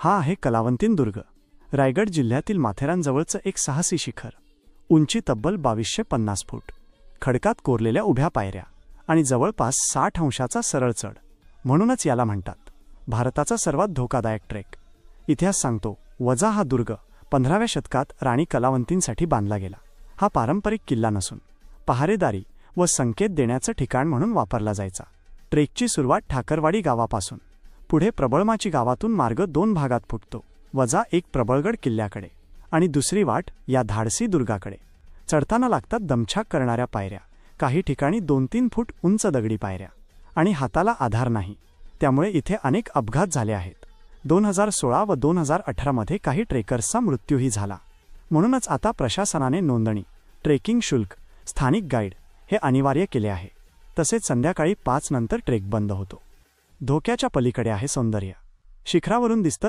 हा आहे कलावंतीन दुर्ग, रायगड जिल्ह्यातील माथेरानजवळचं एक साहसी शिखर. उंची तब्बल 2250 फूट, खडकात कोरलेल्या उभ्या पायऱ्या आणि जवळपास 60 अंशाचा सरळ चढ. म्हणूनच याला म्हणतात भारताचा सर्वात धोकादायक ट्रेक. इतिहास सांगतो, वजा हा दुर्ग 15व्या शतकात राणी कलावंतींसाठी बांधला गेला. हा पारंपरिक किल्ला नसून पहारेदारी व संकेत देण्याचं ठिकाण म्हणून वापरला जायचा. ट्रेकची सुरुवात ठाकरवाडी गावापासून, पुढे प्रबळमाची गावातून मार्ग 2 भागात फुटतो. वजा एक प्रबळगड किल्ल्याकडे आणि दुसरी वाट या धाडसी दुर्गाकडे. चढताना लागतात दमछाक करणाऱ्या पायऱ्या, काही ठिकाणी 2-3 फूट उंच दगडी पायऱ्या आणि हाताला आधार नाही, त्यामुळे इथे अनेक अपघात झाले आहेत. 2016 व 2018 मध्ये काही ट्रेकर्सचा मृत्यूही झाला. म्हणूनच आता प्रशासनाने नोंदणी, ट्रेकिंग शुल्क, स्थानिक गाईड हे अनिवार्य केले आहे. तसेच संध्याकाळी 5 नंतर ट्रेक बंद होतो. धोक्याच्या पलीकडे आहे सौंदर्य. शिखरावरून दिसतं